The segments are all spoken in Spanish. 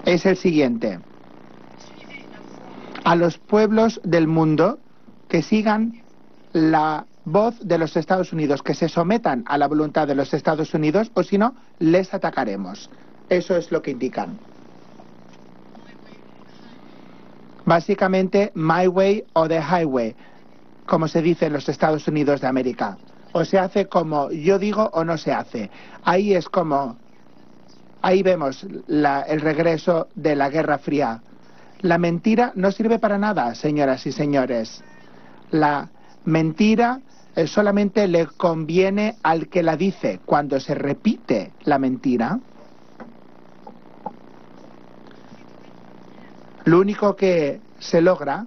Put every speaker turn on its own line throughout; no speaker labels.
es el siguiente. A los pueblos del mundo que sigan la voz de los Estados Unidos, que se sometan a la voluntad de los Estados Unidos, o si no, les atacaremos. Eso es lo que indican. Básicamente, my way o the highway, como se dice en los Estados Unidos de América. O se hace como yo digo o no se hace. Ahí es como... Ahí vemos el regreso de la Guerra Fría. La mentira no sirve para nada, señoras y señores. La mentira solamente le conviene al que la dice. Cuando se repite la mentira, lo único que se logra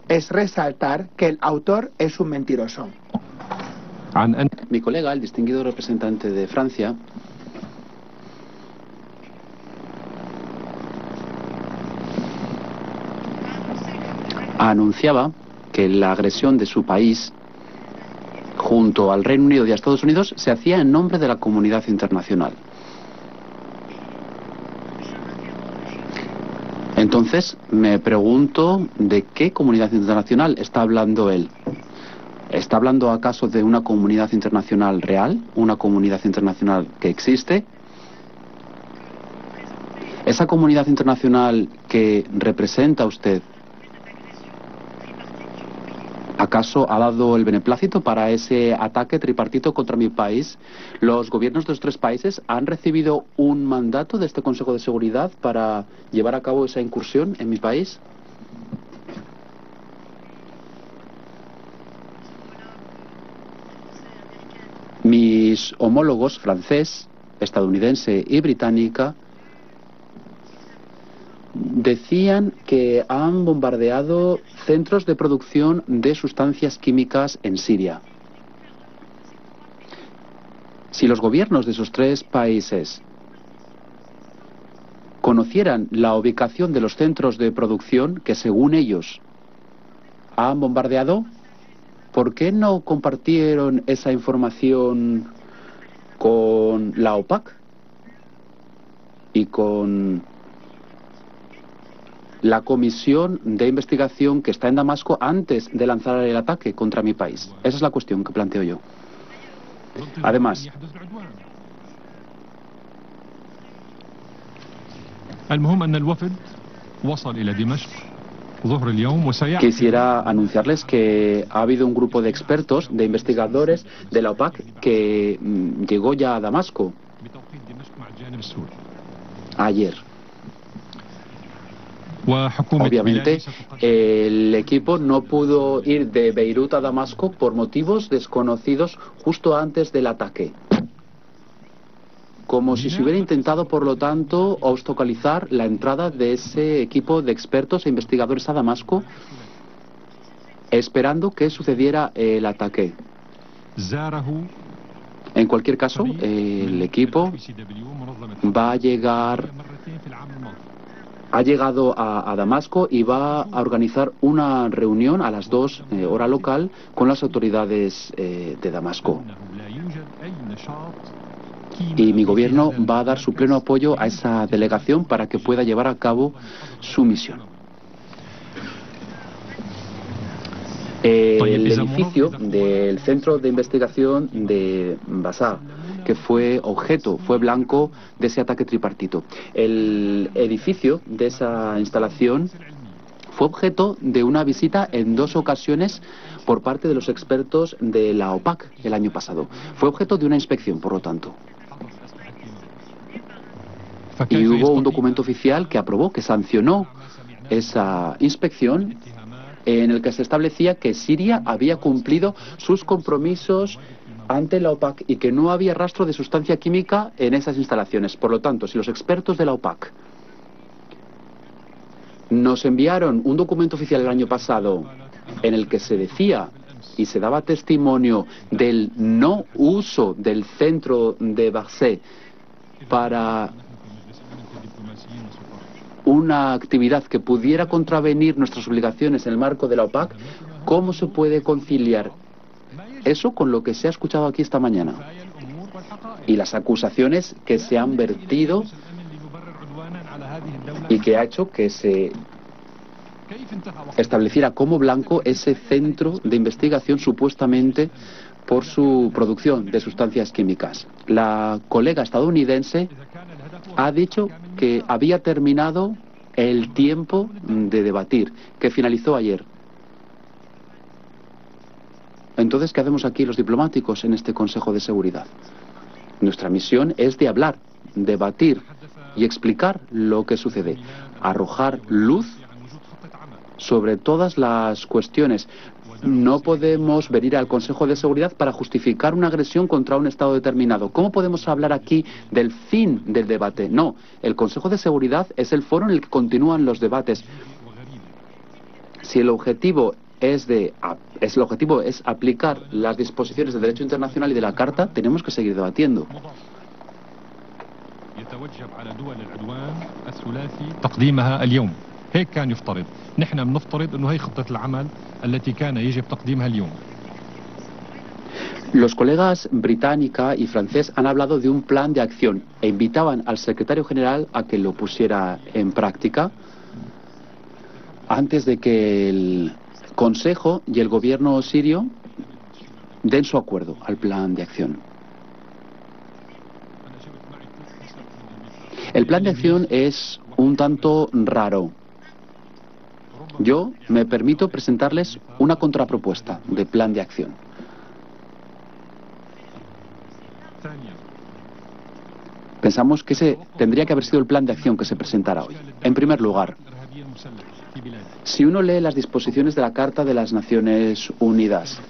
es resaltar que el autor es un mentiroso.
Mi colega, el distinguido representante de Francia, anunciaba que la agresión de su país junto al Reino Unido y a Estados Unidos se hacía en nombre de la comunidad internacional. Entonces, me pregunto de qué comunidad internacional está hablando él. ¿Está hablando acaso de una comunidad internacional real? ¿Una comunidad internacional que existe? ¿Esa comunidad internacional que representa usted, acaso ha dado el beneplácito para ese ataque tripartito contra mi país? ¿Los gobiernos de los tres países han recibido un mandato de este Consejo de Seguridad para llevar a cabo esa incursión en mi país? Mis homólogos francés, estadounidense y británica decían que han bombardeado centros de producción de sustancias químicas en Siria. Si los gobiernos de esos tres países conocieran la ubicación de los centros de producción que, según ellos, han bombardeado, ¿por qué no compartieron esa información con la OPAC y con la comisión de investigación que está en Damasco antes de lanzar el ataque contra mi país? Esa es la cuestión que planteo yo. Además, quisiera anunciarles que ha habido un grupo de expertos, de investigadores de la OPAC que llegó ya a Damasco ayer. Obviamente, el equipo no pudo ir de Beirut a Damasco por motivos desconocidos justo antes del ataque. Como si se hubiera intentado, por lo tanto, obstaculizar la entrada de ese equipo de expertos e investigadores a Damasco, esperando que sucediera el ataque. En cualquier caso, el equipo va a llegar... Ha llegado a Damasco y va a organizar una reunión a las 2 hora local con las autoridades de Damasco. Y mi gobierno va a dar su pleno apoyo a esa delegación para que pueda llevar a cabo su misión. El edificio del Centro de Investigación de Basá, que fue blanco de ese ataque tripartito. El edificio de esa instalación fue objeto de una visita en 2 ocasiones por parte de los expertos de la OPAC el año pasado. Fue objeto de una inspección, por lo tanto. Y hubo un documento oficial que aprobó, que sancionó esa inspección, en el que se establecía que Siria había cumplido sus compromisos ante la OPAC y que no había rastro de sustancia química en esas instalaciones. Por lo tanto, si los expertos de la OPAC nos enviaron un documento oficial el año pasado en el que se decía y se daba testimonio del no uso del centro de Basé para una actividad que pudiera contravenir nuestras obligaciones en el marco de la OPAC, ¿cómo se puede conciliar eso con lo que se ha escuchado aquí esta mañana? Y las acusaciones que se han vertido y que ha hecho que se estableciera como blanco ese centro de investigación supuestamente por su producción de sustancias químicas. La colega estadounidense ha dicho que había terminado el tiempo de debatir, que finalizó ayer. Entonces, ¿qué hacemos aquí los diplomáticos en este Consejo de Seguridad? Nuestra misión es de hablar, debatir y explicar lo que sucede, arrojar luz sobre todas las cuestiones. No podemos venir al Consejo de Seguridad para justificar una agresión contra un Estado determinado. ¿Cómo podemos hablar aquí del fin del debate? No, el Consejo de Seguridad es el foro en el que continúan los debates. Si el objetivo es aplicar las disposiciones del derecho internacional y de la Carta, tenemos que seguir debatiendo.
هيك كان يفترض نحن بنفترض انه هي خطة العمل التي كان يجب تقديمها اليوم.
Los colegas británica y francés han hablado de un plan de acción e invitaban al secretario general a que lo pusiera en práctica antes de que el Consejo y el gobierno sirio den su acuerdo al plan de acción. El plan de acción es un tanto raro. Yo me permito presentarles una contrapropuesta de plan de acción. Pensamos que ese tendría que haber sido el plan de acción que se presentara hoy. En primer lugar, si uno lee las disposiciones de la Carta de las Naciones Unidas,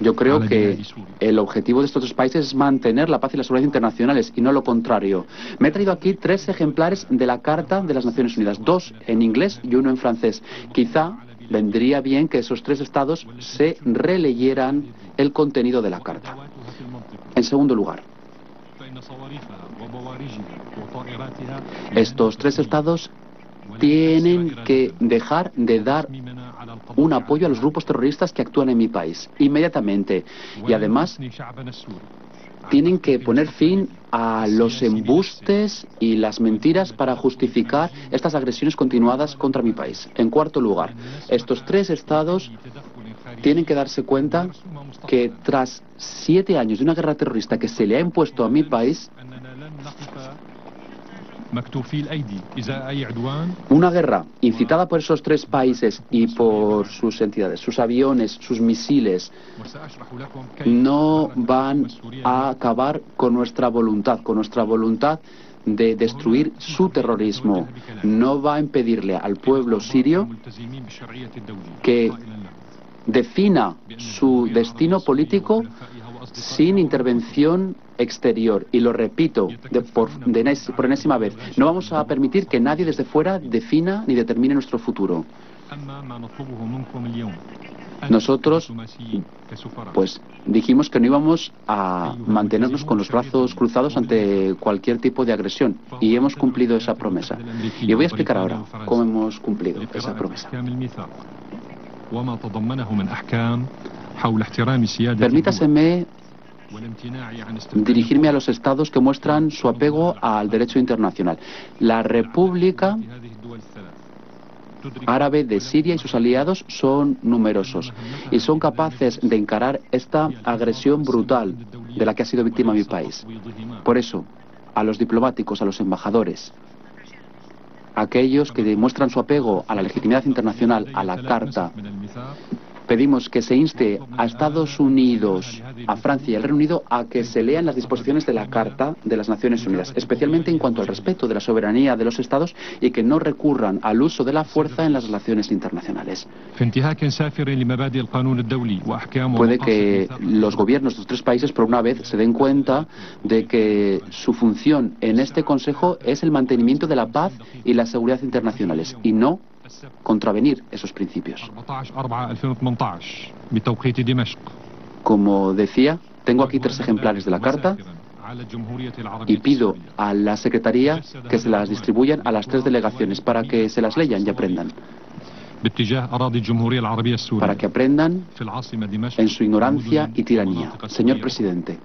yo creo que el objetivo de estos tres países es mantener la paz y la seguridad internacionales y no lo contrario. Me he traído aquí 3 ejemplares de la Carta de las Naciones Unidas, 2 en inglés y 1 en francés. Quizá vendría bien que esos 3 estados se releyeran el contenido de la Carta. En segundo lugar, estos 3 estados tienen que dejar de dar un apoyo a los grupos terroristas que actúan en mi país, inmediatamente. Y además, tienen que poner fin a los embustes y las mentiras para justificar estas agresiones continuadas contra mi país. En cuarto lugar, estos 3 estados tienen que darse cuenta que tras 7 años de una guerra terrorista que se le ha impuesto a mi país, una guerra incitada por esos 3 países y por sus entidades, sus aviones, sus misiles, no van a acabar con nuestra voluntad de destruir su terrorismo. No va a impedirle al pueblo sirio que defina su destino político sin intervención exterior. Y lo repito por enésima vez, no vamos a permitir que nadie desde fuera defina ni determine nuestro futuro. Nosotros, pues, dijimos que no íbamos a mantenernos con los brazos cruzados ante cualquier tipo de agresión y hemos cumplido esa promesa. Y voy a explicar ahora cómo hemos cumplido esa promesa. Permítaseme dirigirme a los estados que muestran su apego al derecho internacional. La República Árabe de Siria y sus aliados son numerosos y son capaces de encarar esta agresión brutal de la que ha sido víctima mi país. Por eso, a los diplomáticos, a los embajadores, aquellos que demuestran su apego a la legitimidad internacional, a la Carta, pedimos que se inste a Estados Unidos, a Francia y al Reino Unido a que se lean las disposiciones de la Carta de las Naciones Unidas, especialmente en cuanto al respeto de la soberanía de los Estados y que no recurran al uso de la fuerza en las relaciones internacionales. Puede que los gobiernos de los 3 países por una vez se den cuenta de que su función en este Consejo es el mantenimiento de la paz y la seguridad internacionales y no contravenir esos principios. Como decía, tengo aquí 3 ejemplares de la Carta y pido a la Secretaría que se las distribuyan a las 3 delegaciones para que se las lean y aprendan. para que aprendan en su ignorancia y tiranía. Señor presidente,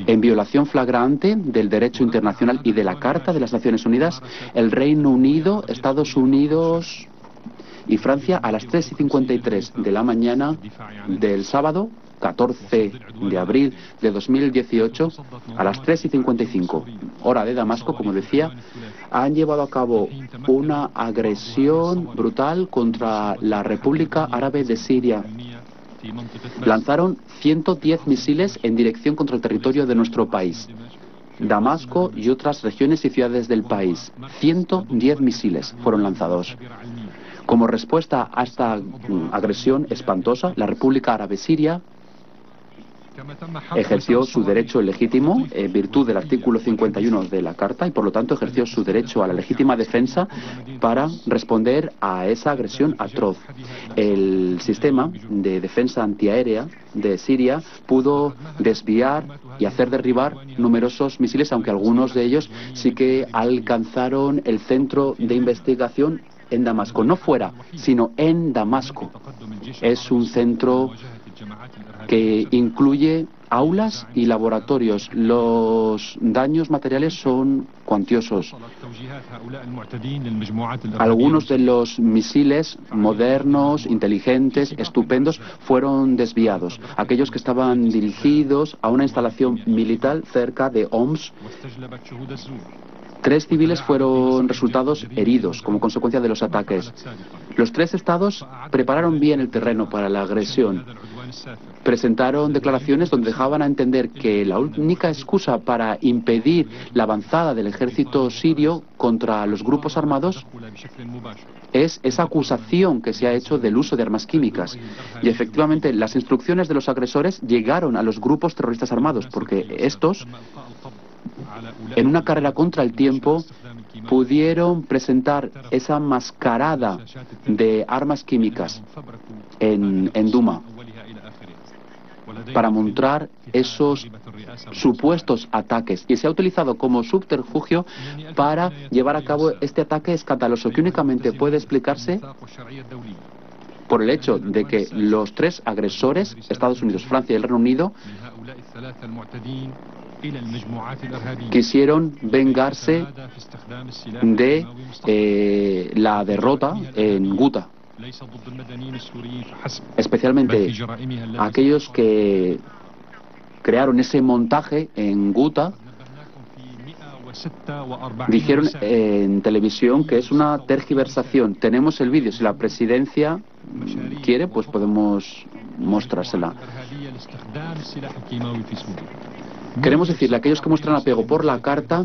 en violación flagrante del derecho internacional y de la Carta de las Naciones Unidas, el Reino Unido, Estados Unidos y Francia a las 3:53 de la mañana del sábado 14 de abril de 2018, a las 3:55, hora de Damasco, como decía, han llevado a cabo una agresión brutal contra la República Árabe de Siria. Lanzaron 110 misiles en dirección contra el territorio de nuestro país, Damasco y otras regiones y ciudades del país. 110 misiles fueron lanzados. Como respuesta a esta agresión espantosa, la República Árabe Siria ejerció su derecho legítimo en virtud del artículo 51 de la Carta y por lo tanto ejerció su derecho a la legítima defensa para responder a esa agresión atroz. El sistema de defensa antiaérea de Siria pudo desviar y hacer derribar numerosos misiles, aunque algunos de ellos sí que alcanzaron el centro de investigación en Damasco, no fuera, sino en Damasco. Es un centro que incluye aulas y laboratorios. Los daños materiales son cuantiosos. Algunos de los misiles modernos, inteligentes, estupendos, fueron desviados. Aquellos que estaban dirigidos a una instalación militar cerca de Homs. 3 civiles fueron resultados heridos como consecuencia de los ataques. Los 3 estados prepararon bien el terreno para la agresión. Presentaron declaraciones donde dejaban a entender que la única excusa para impedir la avanzada del ejército sirio contra los grupos armados es esa acusación que se ha hecho del uso de armas químicas. Y efectivamente las instrucciones de los agresores llegaron a los grupos terroristas armados, porque estos, en una carrera contra el tiempo, pudieron presentar esa mascarada de armas químicas en Duma para mostrar esos supuestos ataques, y se ha utilizado como subterfugio para llevar a cabo este ataque escandaloso que únicamente puede explicarse por el hecho de que los 3 agresores, Estados Unidos, Francia y el Reino Unido, quisieron vengarse de la derrota en Guta, especialmente aquellos que crearon ese montaje en Guta. Dijeron en televisión que es una tergiversación. Tenemos el vídeo, si la presidencia quiere, pues podemos mostrársela. Queremos decirle a aquellos que muestran apego por la Carta,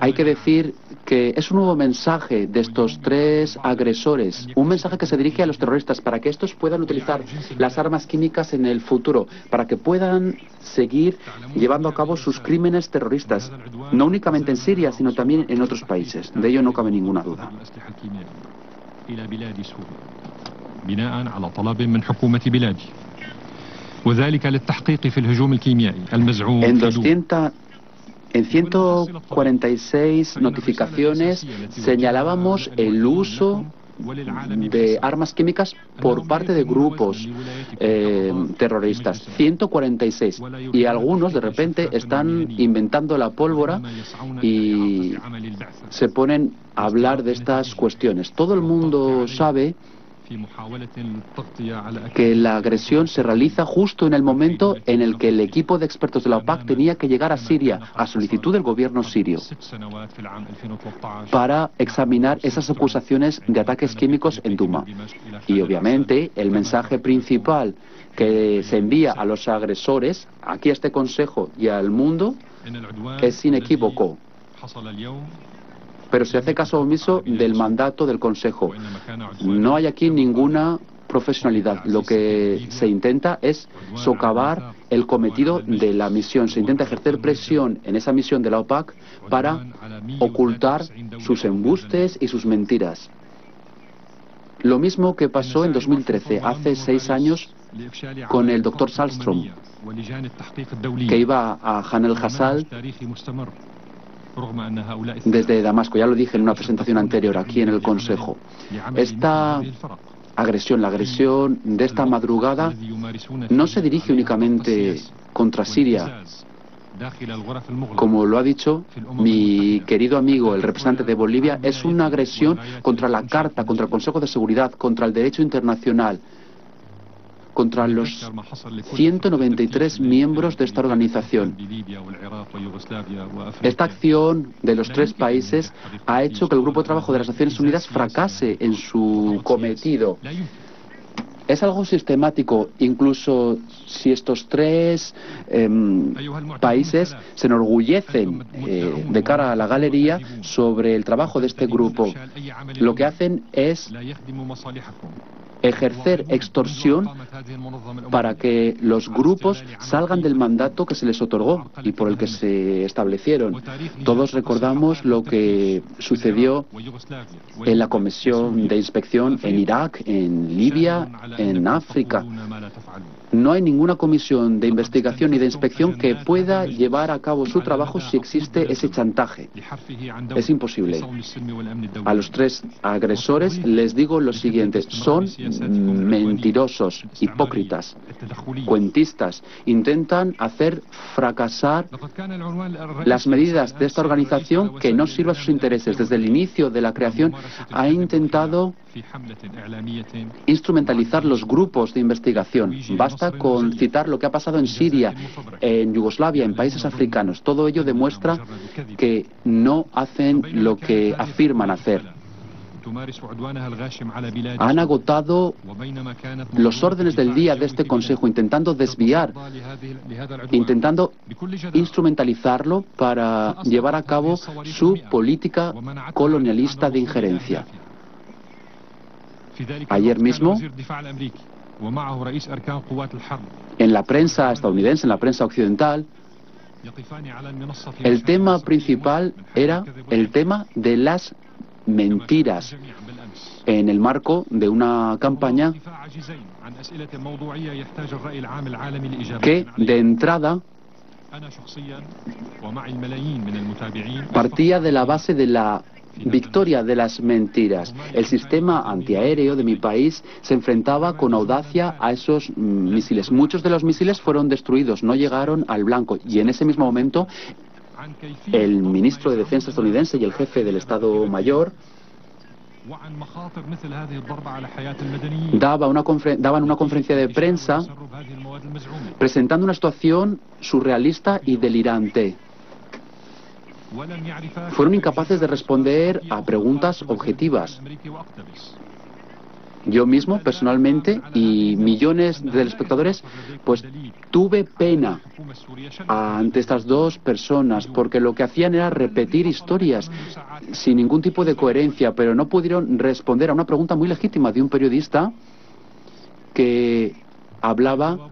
hay que decir que es un nuevo mensaje de estos 3 agresores, un mensaje que se dirige a los terroristas para que estos puedan utilizar las armas químicas en el futuro, para que puedan seguir llevando a cabo sus crímenes terroristas, no únicamente en Siria, sino también en otros países. De ello no cabe ninguna duda. En 146 notificaciones señalábamos el uso de armas químicas por parte de grupos terroristas. 146. Y algunos de repente están inventando la pólvora y se ponen a hablar de estas cuestiones. Todo el mundo sabe que la agresión se realiza justo en el momento en el que el equipo de expertos de la OPAC tenía que llegar a Siria a solicitud del gobierno sirio para examinar esas acusaciones de ataques químicos en Duma. Y obviamente el mensaje principal que se envía a los agresores, aquí a este Consejo y al mundo, es inequívoco. Pero se hace caso omiso del mandato del Consejo. No hay aquí ninguna profesionalidad. Lo que se intenta es socavar el cometido de la misión. Se intenta ejercer presión en esa misión de la OPAC para ocultar sus embustes y sus mentiras. Lo mismo que pasó en 2013, hace 6 años, con el doctor Salstrom, que iba a Han el-Hassal desde Damasco. Ya lo dije en una presentación anterior aquí en el Consejo. Esta agresión, la agresión de esta madrugada, no se dirige únicamente contra Siria. Como lo ha dicho mi querido amigo, el representante de Bolivia, es una agresión contra la Carta, contra el Consejo de Seguridad, contra el derecho internacional, contra los 193 miembros de esta organización. Esta acción de los tres países ha hecho que el Grupo de Trabajo de las Naciones Unidas fracase en su cometido. Es algo sistemático, incluso si estos tres países se enorgullecen de cara a la galería sobre el trabajo de este grupo. Lo que hacen es ejercer extorsión para que los grupos salgan del mandato que se les otorgó y por el que se establecieron. Todos recordamos lo que sucedió en la Comisión de Inspección en Irak, en Libia, en África. No hay ninguna comisión de investigación ni de inspección que pueda llevar a cabo su trabajo si existe ese chantaje. Es imposible. A los tres agresores les digo lo siguiente: son mentirosos, hipócritas, cuentistas. Intentan hacer fracasar las medidas de esta organización que no sirva a sus intereses. Desde el inicio de la creación ha intentado instrumentalizar los grupos de investigación. Basta con citar lo que ha pasado en Siria, en Yugoslavia, en países africanos. Todo ello demuestra que no hacen lo que afirman hacer. Han agotado los órdenes del día de este Consejo, intentando desviar, intentando instrumentalizarlo para llevar a cabo su política colonialista de injerencia. Ayer mismo, en la prensa estadounidense, en la prensa occidental, el tema principal era el tema de las mentiras en el marco de una campaña que de entrada partía de la base de la victoria de las mentiras. El sistema antiaéreo de mi país se enfrentaba con audacia a esos misiles. Muchos de los misiles fueron destruidos, no llegaron al blanco, y en ese mismo momento el ministro de Defensa estadounidense y el jefe del Estado Mayor daban una conferencia de prensa presentando una situación surrealista y delirante. Fueron incapaces de responder a preguntas objetivas. Yo mismo, personalmente, y millones de espectadores, pues tuve pena ante estas dos personas, porque lo que hacían era repetir historias sin ningún tipo de coherencia, pero no pudieron responder a una pregunta muy legítima de un periodista que hablaba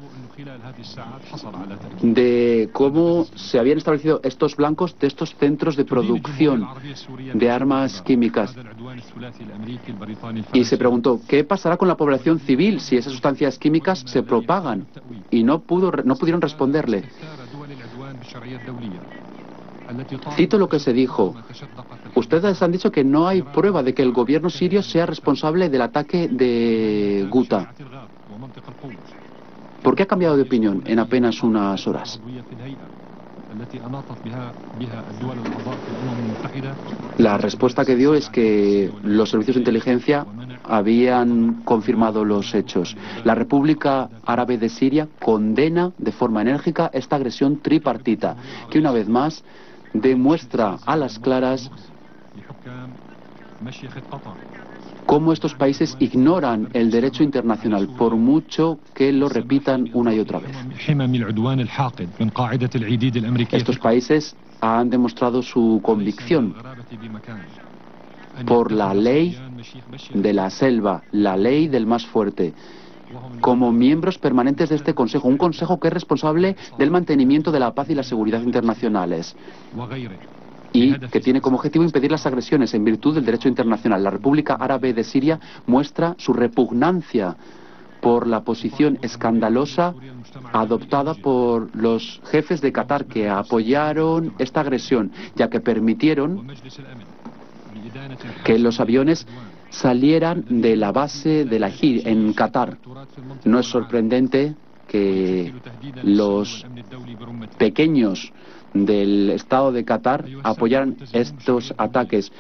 de cómo se habían establecido estos blancos de estos centros de producción de armas químicas. Y se preguntó, ¿qué pasará con la población civil si esas sustancias químicas se propagan? Y no pudieron responderle. Cito lo que se dijo. Ustedes han dicho que no hay prueba de que el gobierno sirio sea responsable del ataque de Ghouta. ¿Por qué ha cambiado de opinión en apenas unas horas? La respuesta que dio es que los servicios de inteligencia habían confirmado los hechos. La República Árabe de Siria condena de forma enérgica esta agresión tripartita, que una vez más demuestra a las claras cómo estos países ignoran el derecho internacional, por mucho que lo repitan una y otra vez. Estos países han demostrado su convicción por la ley de la selva, la ley del más fuerte, como miembros permanentes de este Consejo, un Consejo que es responsable del mantenimiento de la paz y la seguridad internacionales, y que tiene como objetivo impedir las agresiones en virtud del derecho internacional. La República Árabe de Siria muestra su repugnancia por la posición escandalosa adoptada por los jefes de Qatar, que apoyaron esta agresión, ya que permitieron que los aviones salieran de la base de la JIR en Qatar. No es sorprendente que los pequeños del Estado de Qatar apoyaran estos ataques,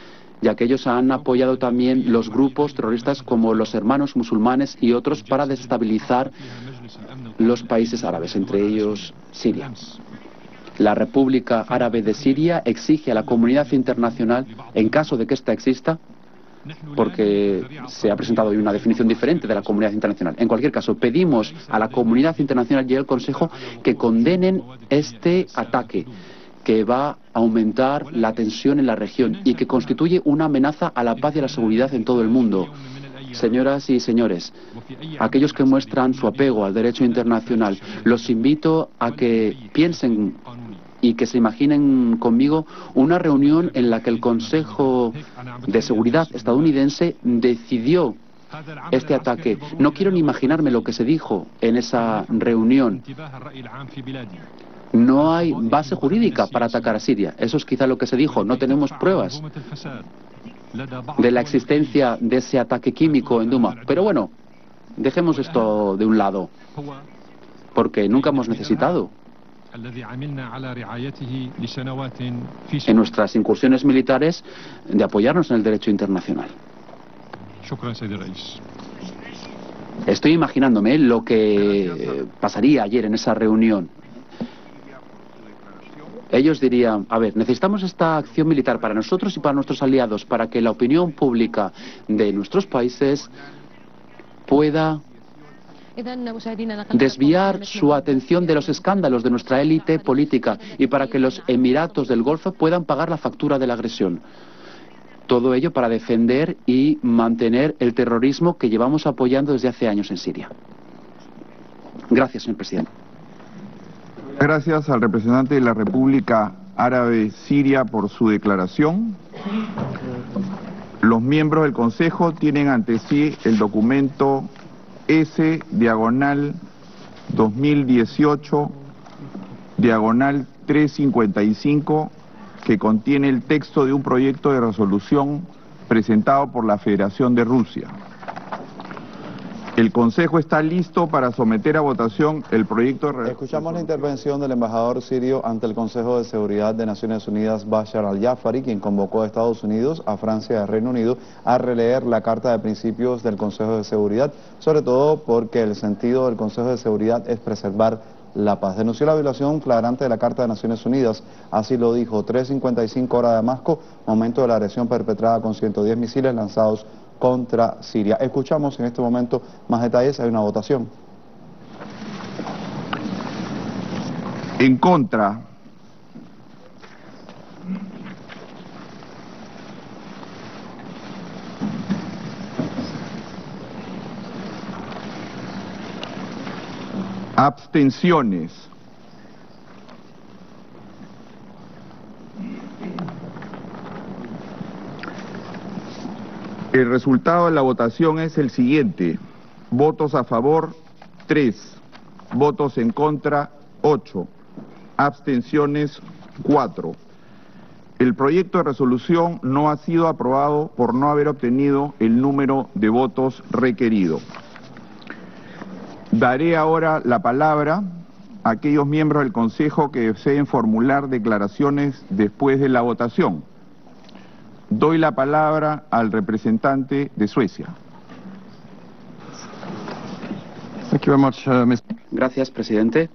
ya que ellos han apoyado también los grupos terroristas como los Hermanos Musulmanes y otros para desestabilizar los países árabes, entre ellos Siria. La República Árabe de Siria exige a la comunidad internacional, en caso de que ésta exista, porque se ha presentado hoy una definición diferente de la comunidad internacional. En cualquier caso, pedimos a la comunidad internacional y al Consejo que condenen este ataque, que va a aumentar la tensión en la región y que constituye una amenaza a la paz y a la seguridad en todo el mundo. Señoras y señores, aquellos que muestran su apego al derecho internacional, los invito a que piensen y que se imaginen conmigo una reunión en la que el Consejo de Seguridad estadounidense decidió este ataque. No quiero ni imaginarme lo que se dijo en esa reunión. No hay base jurídica para atacar a Siria. Eso es quizá lo que se dijo. No tenemos pruebas de la existencia de ese ataque químico en Douma. Pero bueno, dejemos esto de un lado, porque nunca hemos necesitado en nuestras incursiones militares de apoyarnos en el derecho internacional. Estoy imaginándome lo que pasaría ayer en esa reunión. Ellos dirían, a ver, necesitamos esta acción militar para nosotros y para nuestros aliados, para que la opinión pública de nuestros países pueda desviar su atención de los escándalos de nuestra élite política y para que los Emiratos del Golfo puedan pagar la factura de la agresión. Todo ello para defender y mantener el terrorismo que llevamos apoyando desde hace años en Siria. Gracias, señor presidente.
Gracias al representante de la República Árabe Siria por su declaración. Los miembros del Consejo tienen ante sí el documento S/2018/355, que contiene el texto de un proyecto de resolución presentado por la Federación de Rusia. El Consejo está listo para someter a votación el proyecto de resolución.
Escuchamos la intervención del embajador sirio ante el Consejo de Seguridad de Naciones Unidas, Bashar al-Jafari, quien convocó a Estados Unidos, a Francia y al Reino Unido a releer la Carta de Principios del Consejo de Seguridad, sobre todo porque el sentido del Consejo de Seguridad es preservar la paz. Denunció la violación flagrante de la Carta de Naciones Unidas, así lo dijo, 3:55 hora de Damasco, momento de la agresión perpetrada con 110 misiles lanzados contra Siria. Escuchamos en este momento más detalles, hay una votación.
En contra. Abstenciones. El resultado de la votación es el siguiente: votos a favor 3, votos en contra 8, abstenciones 4. El proyecto de resolución no ha sido aprobado por no haber obtenido el número de votos requerido. Daré ahora la palabra a aquellos miembros del Consejo que deseen formular declaraciones después de la votación. Doy la palabra al representante de Suecia.
Gracias, presidente.